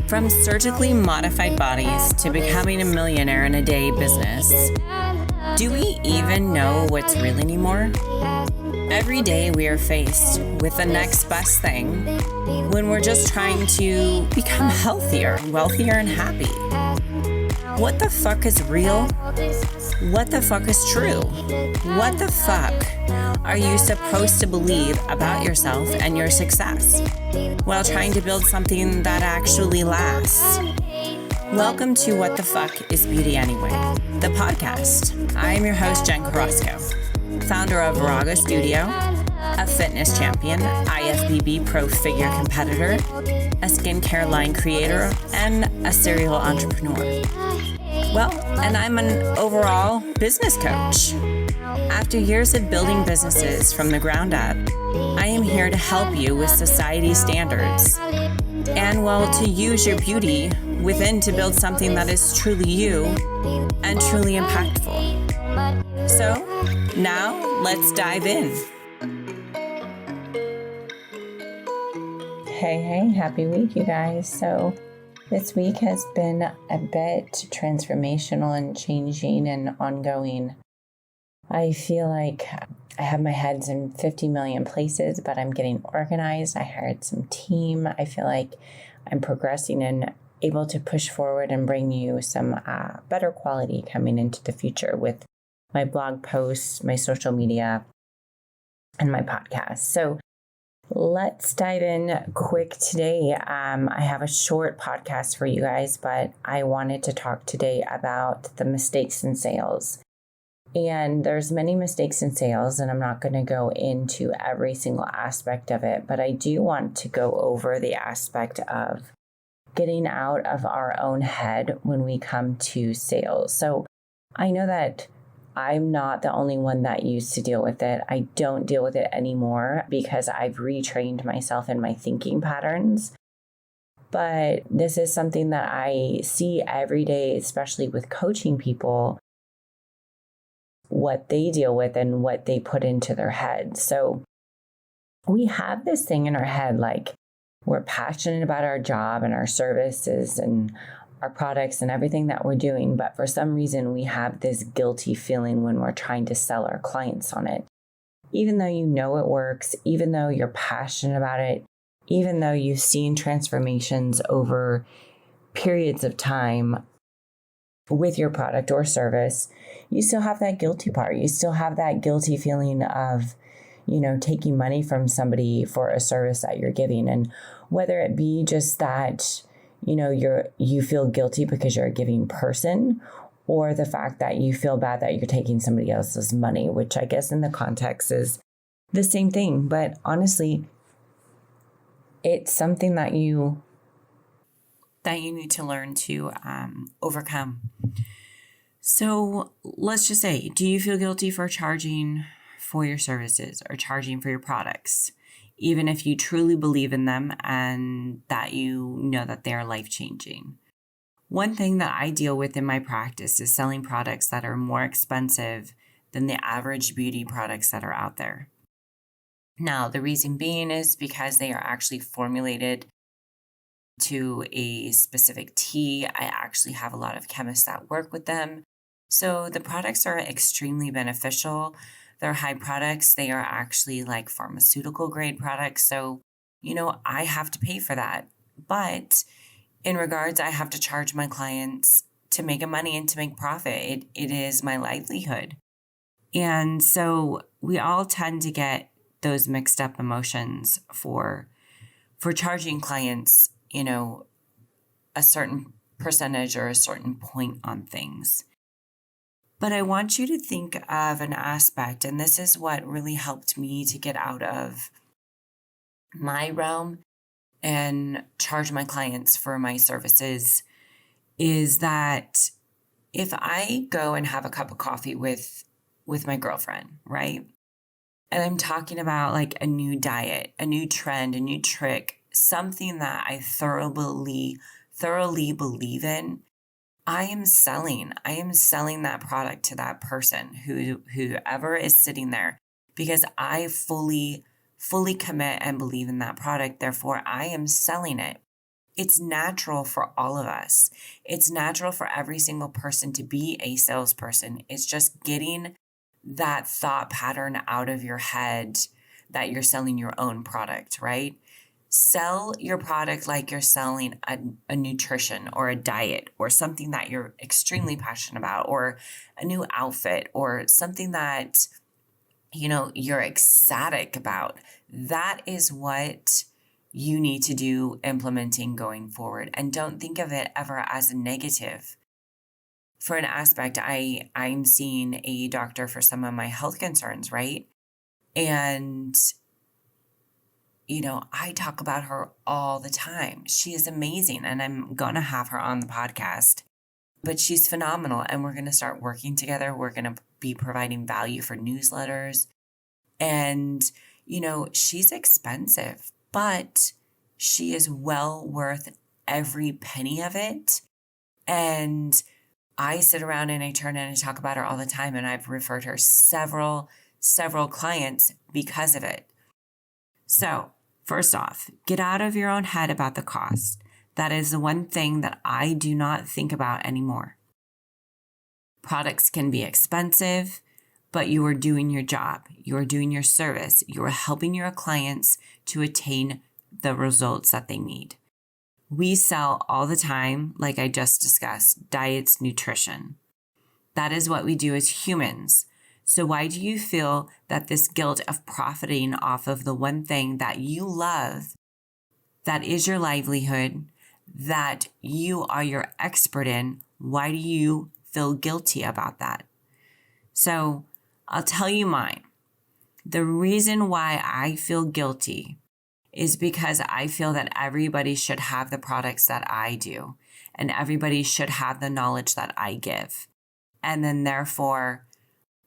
From surgically modified bodies to becoming a millionaire in a day business, do we even know what's real anymore? Every day we are faced with the next best thing when we're just trying to become healthier, wealthier, and happy. What the fuck is real? What the fuck is true? What the fuck are you supposed to believe about yourself and your success while trying to build something that actually lasts? Welcome to What the Fuck is Beauty Anyway, the podcast. I am your host, Jen Carrasco, founder of Raga Studio, a fitness champion, IFBB pro figure competitor, a skincare line creator, and a serial entrepreneur. Well, and I'm an overall business coach. After years of building businesses from the ground up, I am here to help you with society's standards and, well, to use your beauty within to build something that is truly you and truly impactful. So now let's dive in. Hey, happy week, you guys. So this week has been a bit transformational and changing and ongoing. I feel like I have my heads in 50 million places, but I'm getting organized. I hired some team. I feel like I'm progressing and able to push forward and bring you some better quality coming into the future with my blog posts, my social media, and my podcast. So let's dive in quick today. I have a short podcast for you guys, but I wanted to talk today about the mistakes in sales. And there's many mistakes in sales, and I'm not going to go into every single aspect of it, but I do want to go over the aspect of getting out of our own head when we come to sales. So I know that I'm not the only one that used to deal with it. I don't deal with it anymore because I've retrained myself in my thinking patterns. But this is something that I see every day, especially with coaching people, what they deal with and what they put into their head. So we have this thing in our head, like we're passionate about our job and our services and our products and everything that we're doing. But for some reason, we have this guilty feeling when we're trying to sell our clients on it. Even though you know it works, even though you're passionate about it, even though you've seen transformations over periods of time with your product or service, you still have that guilty part. You still have that guilty feeling of, taking money from somebody for a service that you're giving. And whether it be just that, you feel guilty because you're a giving person, or the fact that you feel bad that you're taking somebody else's money, which I guess in the context is the same thing. But honestly, it's something that you need to learn to overcome. So let's just say, do you feel guilty for charging for your services or charging for your products, even if you truly believe in them and that you know that they are life-changing? One thing that I deal with in my practice is selling products that are more expensive than the average beauty products that are out there. Now, the reason being is because they are actually formulated to a specific tea. I actually have a lot of chemists that work with them. So the products are extremely beneficial. They're high products. They are actually like pharmaceutical grade products. So, I have to pay for that. But in regards, I have to charge my clients to make money and to make profit. It is my livelihood. And so we all tend to get those mixed up emotions for charging clients, a certain percentage or a certain point on things. But I want you to think of an aspect, and this is what really helped me to get out of my realm and charge my clients for my services, is that if I go and have a cup of coffee with my girlfriend, right? And I'm talking about like a new diet, a new trend, a new trick, something that I thoroughly believe in, I am selling that product to that person, whoever is sitting there, because I fully commit and believe in that product. Therefore, I am selling it. It's natural for all of us. It's natural for every single person to be a salesperson. It's just getting that thought pattern out of your head that you're selling your own product, right? Sell your product like you're selling a nutrition or a diet or something that you're extremely passionate about, or a new outfit or something that, you're ecstatic about. That is what you need to do implementing going forward. And don't think of it ever as a negative. For an aspect, I'm seeing a doctor for some of my health concerns, right? And I talk about her all the time. She is amazing, and I'm going to have her on the podcast. But she's phenomenal, and we're going to start working together. We're going to be providing value for newsletters. And, she's expensive, but she is well worth every penny of it. And I sit around and I turn and I talk about her all the time, and I've referred her several clients because of it. So, first off, get out of your own head about the cost. That is the one thing that I do not think about anymore. Products can be expensive, but you are doing your job. You are doing your service. You are helping your clients to attain the results that they need. We sell all the time, like I just discussed, diets, nutrition. That is what we do as humans. So why do you feel that this guilt of profiting off of the one thing that you love, that is your livelihood, that you are your expert in, why do you feel guilty about that? So I'll tell you mine. The reason why I feel guilty is because I feel that everybody should have the products that I do, and everybody should have the knowledge that I give. And then therefore,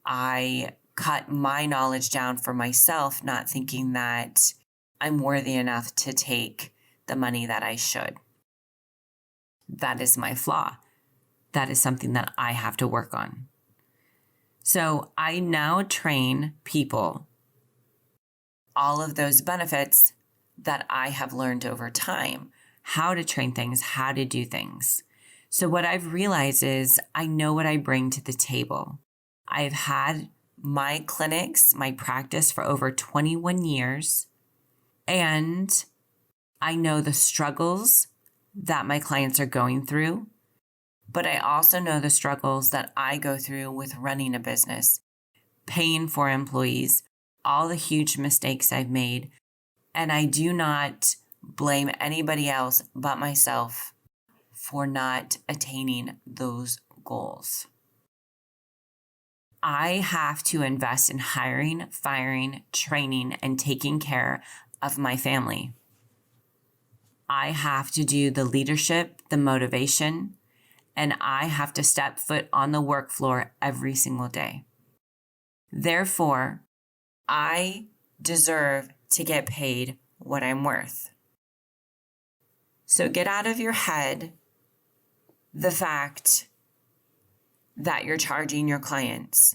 I cut my knowledge down for myself, not thinking that I'm worthy enough to take the money that I should. That is my flaw. That is something that I have to work on. So I now train people all of those benefits that I have learned over time, how to train things, how to do things. So what I've realized is I know what I bring to the table. I've had my clinics, my practice for over 21 years, and I know the struggles that my clients are going through, but I also know the struggles that I go through with running a business, paying for employees, all the huge mistakes I've made, and I do not blame anybody else but myself for not attaining those goals. I have to invest in hiring, firing, training, and taking care of my family. I have to do the leadership, the motivation, and I have to step foot on the work floor every single day. Therefore, I deserve to get paid what I'm worth. So get out of your head the fact that you're charging your clients.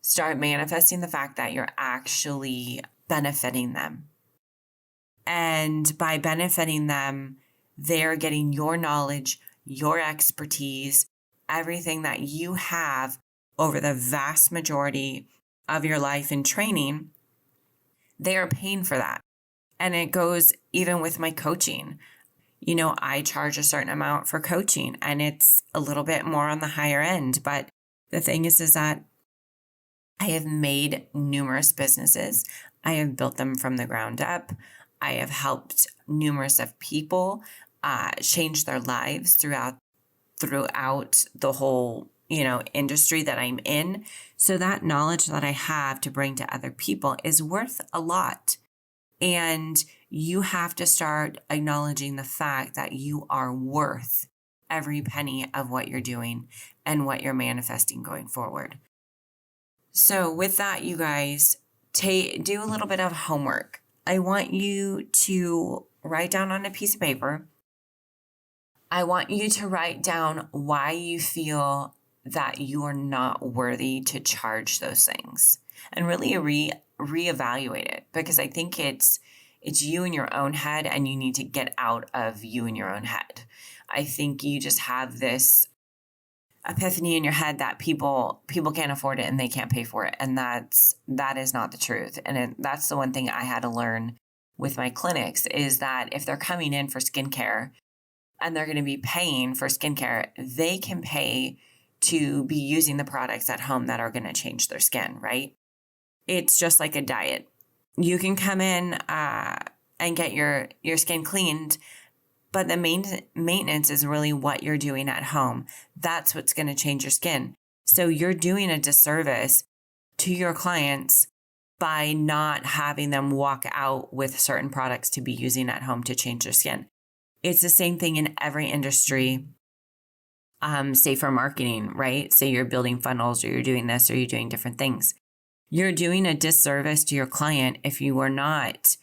Start manifesting the fact that you're actually benefiting them. And by benefiting them, they're getting your knowledge, your expertise, everything that you have over the vast majority of your life in training. They are paying for that. And it goes even with my coaching. I charge a certain amount for coaching, and it's a little bit more on the higher end. But the thing is that I have made numerous businesses. I have built them from the ground up. I have helped numerous of people change their lives throughout the whole, industry that I'm in. So that knowledge that I have to bring to other people is worth a lot. And you have to start acknowledging the fact that you are worth every penny of what you're doing and what you're manifesting going forward. So with that, you guys, do a little bit of homework. I want you to write down on a piece of paper. I want you to write down why you feel that you are not worthy to charge those things, and really reevaluate it, because I think it's It's you in your own head, and you need to get out of you in your own head. I think you just have this epiphany in your head that people can't afford it and they can't pay for it. And that is not the truth. And that's the one thing I had to learn with my clinics, is that if they're coming in for skincare and they're going to be paying for skincare, they can pay to be using the products at home that are going to change their skin, right? It's just like a diet. You can come in and get your skin cleaned, but the maintenance is really what you're doing at home. That's what's going to change your skin. So you're doing a disservice to your clients by not having them walk out with certain products to be using at home to change their skin. It's the same thing in every industry, say for marketing, right? Say you're building funnels, or you're doing this, or you're doing different things. You're doing a disservice to your client if you are not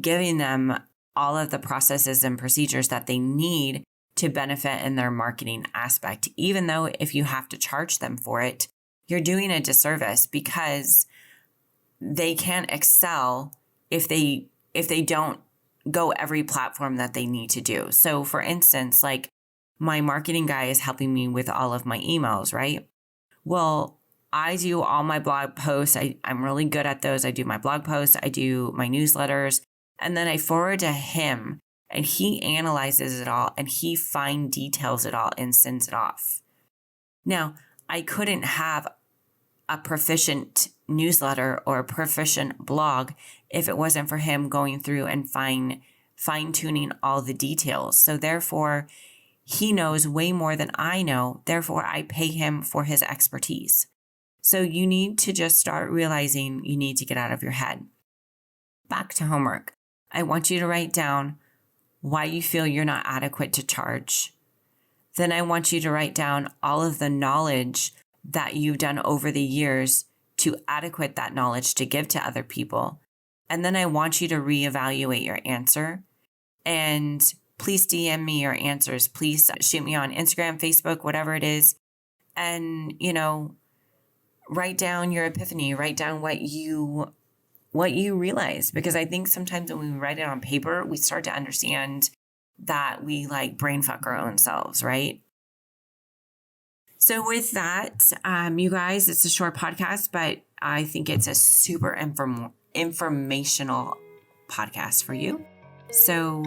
giving them all of the processes and procedures that they need to benefit in their marketing aspect. Even though if you have to charge them for it, you're doing a disservice, because they can't excel if they don't go every platform that they need to do. So for instance, like my marketing guy is helping me with all of my emails, right? Well, I do all my blog posts. I'm really good at those. I do my blog posts. I do my newsletters. And then I forward to him, and he analyzes it all, and he fine details it all and sends it off. Now, I couldn't have a proficient newsletter or a proficient blog if it wasn't for him going through and fine-tuning all the details. So therefore, he knows way more than I know. Therefore, I pay him for his expertise. So you need to just start realizing you need to get out of your head. Back to homework. I want you to write down why you feel you're not adequate to charge. Then I want you to write down all of the knowledge that you've done over the years to adequate that knowledge to give to other people. And then I want you to reevaluate your answer. And please DM me your answers. Please shoot me on Instagram, Facebook, whatever it is. And, write down your epiphany, write down what you realize. Because I think sometimes when we write it on paper, we start to understand that we brain fuck our own selves, right? So with that, you guys, it's a short podcast, but I think it's a super informational podcast for you. So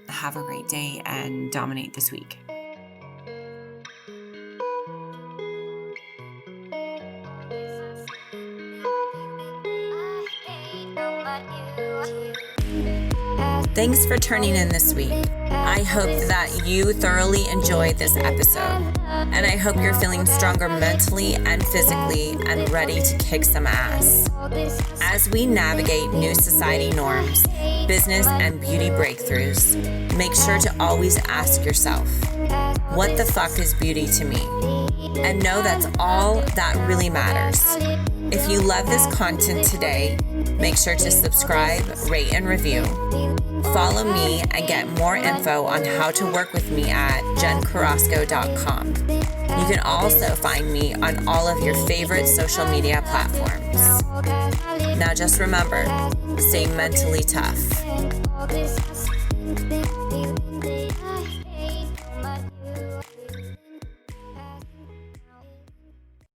have a great day and dominate this week. Thanks for tuning in this week. I hope that you thoroughly enjoyed this episode, and I hope you're feeling stronger mentally and physically and ready to kick some ass. As we navigate new society norms, business and beauty breakthroughs, make sure to always ask yourself, what the fuck is beauty to me? And know that's all that really matters. If you love this content today, make sure to subscribe, rate, and review. Follow me and get more info on how to work with me at jencarrasco.com. You can also find me on all of your favorite social media platforms. Now just remember, stay mentally tough.